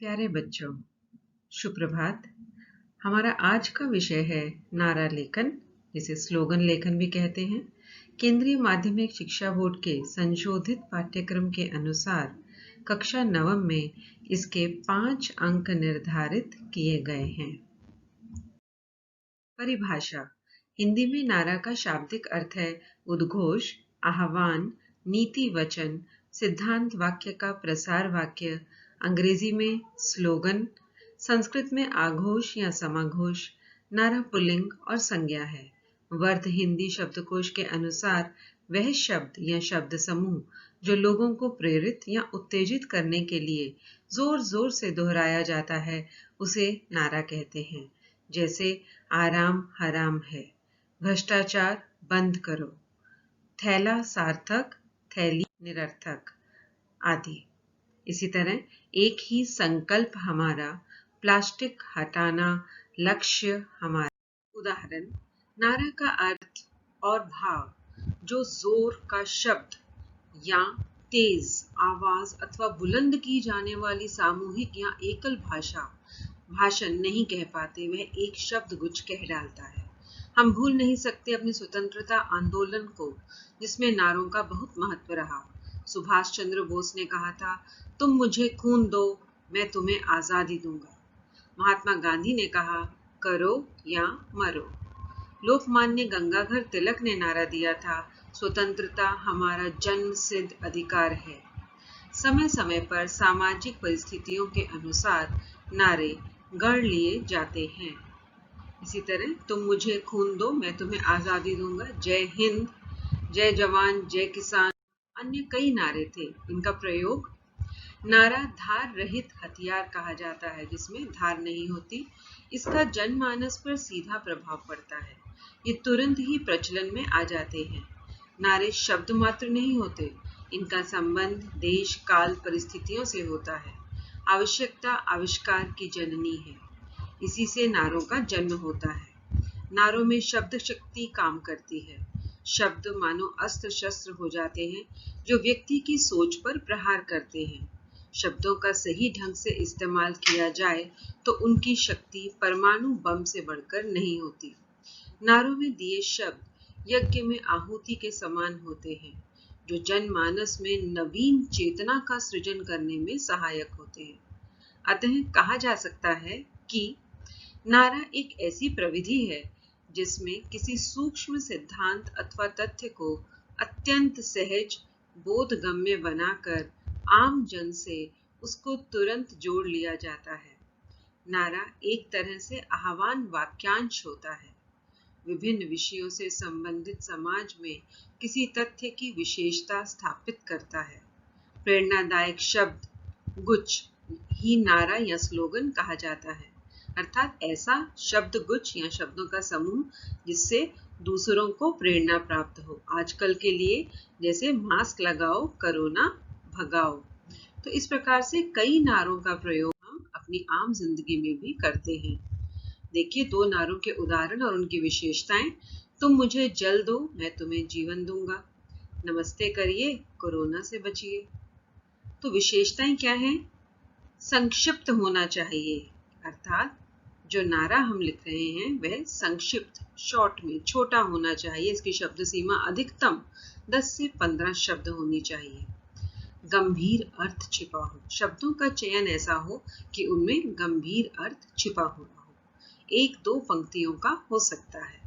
प्यारे बच्चों, सुप्रभात। हमारा आज का विषय है नारा लेखन, जिसे स्लोगन लेखन भी कहते हैं। केंद्रीय माध्यमिक शिक्षा बोर्ड के संशोधित पाठ्यक्रम के अनुसार कक्षा नवम में इसके 5 अंक निर्धारित किए गए हैं। परिभाषा। हिंदी में नारा का शाब्दिक अर्थ है उद्घोष, आह्वान, नीति वचन, सिद्धांत वाक्य का प्रसार वाक्य। अंग्रेजी में स्लोगन, संस्कृत में आघोष या समाघोष। नारा पुल्लिंग और संज्ञा है। वर्ध हिंदी शब्दकोश के अनुसार वह शब्द या शब्द समूह जो लोगों को प्रेरित या उत्तेजित करने के लिए जोर जोर से दोहराया जाता है, उसे नारा कहते हैं। जैसे आराम हराम है, भ्रष्टाचार बंद करो, थैला सार्थक, थैली निरर्थक आदि। इसी तरह एक ही संकल्प हमारा, प्लास्टिक हटाना लक्ष्य हमारा। उदाहरण, नारा का अर्थ और भाव जो जोर का शब्द या तेज आवाज अथवा बुलंद की जाने वाली सामूहिक या एकल भाषण नहीं कह पाते, वह एक शब्द गुच्छ कह डालता है। हम भूल नहीं सकते अपने स्वतंत्रता आंदोलन को, जिसमें नारों का बहुत महत्व रहा। सुभाष चंद्र बोस ने कहा था, तुम मुझे खून दो, मैं तुम्हें आजादी दूंगा। महात्मा गांधी ने कहा, करो या मरो। लोकमान्य गंगाधर तिलक ने नारा दिया था, स्वतंत्रता हमारा जन्म सिद्ध अधिकार है। समय समय पर सामाजिक परिस्थितियों के अनुसार नारे गढ़ लिए जाते हैं। इसी तरह, तुम मुझे खून दो, मैं तुम्हें आजादी दूंगा, जय हिंद, जय जवान, जय किसान, अन्य कई नारे थे। इनका प्रयोग नारा धार रहित हथियार कहा जाता है, जिसमें धार नहीं होती। इसका जनमानस पर सीधा प्रभाव पड़ता है। ये तुरंत ही प्रचलन में आ जाते हैं। नारे शब्द मात्र नहीं होते, इनका संबंध देश काल परिस्थितियों से होता है। आवश्यकता आविष्कार की जननी है, इसी से नारों का जन्म होता है। नारों में शब्द शक्ति काम करती है। शब्द मानो अस्त्र शस्त्र हो जाते हैं, जो व्यक्ति की सोच पर प्रहार करते हैं। शब्दों का सही ढंग से इस्तेमाल किया जाए तो उनकी शक्ति परमाणु बम से बढ़कर नहीं होती। नारों में दिए शब्द यज्ञ में आहुति के समान होते हैं, जो जनमानस में नवीन चेतना का सृजन करने में सहायक होते हैं। अतः कहा जा सकता है कि नारा एक ऐसी प्रविधि है जिसमें किसी सूक्ष्म सिद्धांत अथवा तथ्य को अत्यंत सहज बोधगम्य बनाकर आम जन से उसको तुरंत जोड़ लिया जाता है। नारा एक तरह से आह्वान वाक्यांश होता है। विभिन्न विषयों से संबंधित समाज में किसी तथ्य की विशेषता स्थापित करता है। प्रेरणादायक शब्द गुच्छ ही नारा या स्लोगन कहा जाता है, अर्थात ऐसा शब्द गुच्छ या शब्दों का समूह जिससे दूसरों को प्रेरणा प्राप्त हो। आजकल के लिए जैसे मास्क लगाओ, कोरोना भगाओ। तो इस प्रकार से कई नारों का प्रयोग हम अपनी आम जिंदगी में भी करते हैं। देखिए 2 नारों के उदाहरण और उनकी विशेषताएं। तुम मुझे जल दो, मैं तुम्हें जीवन दूंगा। नमस्ते करिए, कोरोना से बचिए। तो विशेषताएं क्या हैं? संक्षिप्त होना चाहिए, अर्थात जो नारा हम लिख रहे हैं वह संक्षिप्त, शॉर्ट में, छोटा होना चाहिए। इसकी शब्द सीमा अधिकतम 10 से 15 शब्द होनी चाहिए। गंभीर अर्थ छिपा हो, शब्दों का चयन ऐसा हो कि उनमें गंभीर अर्थ छिपा हो। 1-2 पंक्तियों का हो सकता है।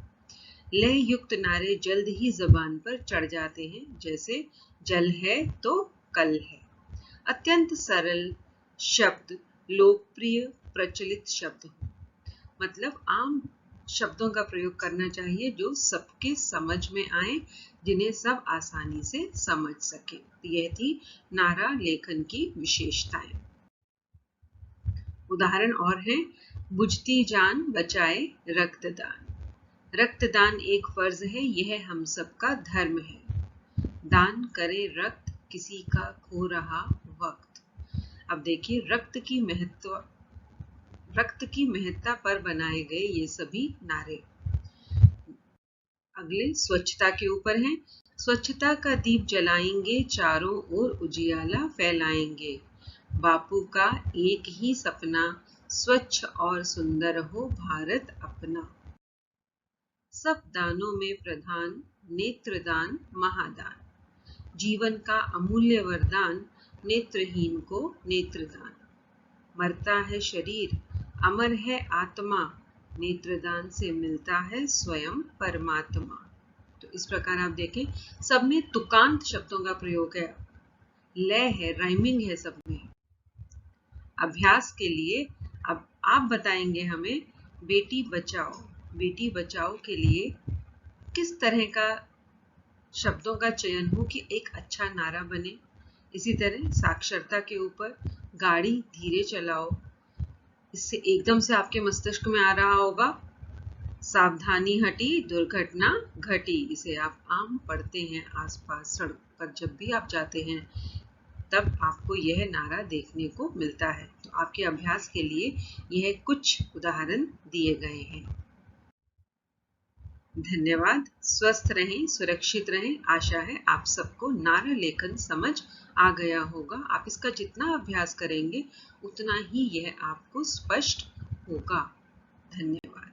लय युक्त नारे जल्द ही जबान पर चढ़ जाते हैं, जैसे जल है तो कल है। अत्यंत सरल शब्द, लोकप्रिय प्रचलित शब्द हो, मतलब आम शब्दों का प्रयोग करना चाहिए जो सबके समझ में आए, जिन्हें सब आसानी से समझ सके। यह थी नारा लेखन की विशेषताएं। उदाहरण और हैं, बुझती जान बचाए रक्तदान। रक्तदान एक फर्ज है, यह हम सबका धर्म है। दान करे रक्त किसी का खो रहा वक्त। अब देखिए रक्त की महत्ता पर बनाए गए ये सभी नारे। अगले स्वच्छता के ऊपर हैं। स्वच्छता का दीप जलाएंगे, चारों ओर उजियाला फैलाएंगे। बापू का एक ही सपना, स्वच्छ और सुंदर हो भारत अपना। सब दानों में प्रधान, नेत्रदान महादान। जीवन का अमूल्य वरदान, नेत्रहीन को नेत्रदान। मरता है शरीर, अमर है आत्मा, नेत्रदान से मिलता है स्वयं परमात्मा। तो इस प्रकार आप देखें, सब में तुकांत शब्दों का प्रयोग है, लय है, राइमिंग है सब में। अभ्यास के लिए अब आप बताएंगे हमें बेटी बचाओ। बेटी बचाओ के लिए किस तरह का शब्दों का चयन हो कि एक अच्छा नारा बने। इसी तरह साक्षरता के ऊपर गाड़ी धीरे चलाओ, इससे एकदम से आपके मस्तिष्क में आ रहा होगा सावधानी हटी दुर्घटना घटी। इसे आप आम पढ़ते हैं आसपास सड़क पर, जब भी आप जाते हैं तब आपको यह नारा देखने को मिलता है। तो आपके अभ्यास के लिए यह कुछ उदाहरण दिए गए हैं। धन्यवाद। स्वस्थ रहें, सुरक्षित रहें। आशा है आप सबको नारा लेखन समझ आ गया होगा। आप इसका जितना अभ्यास करेंगे उतना ही यह आपको स्पष्ट होगा। धन्यवाद।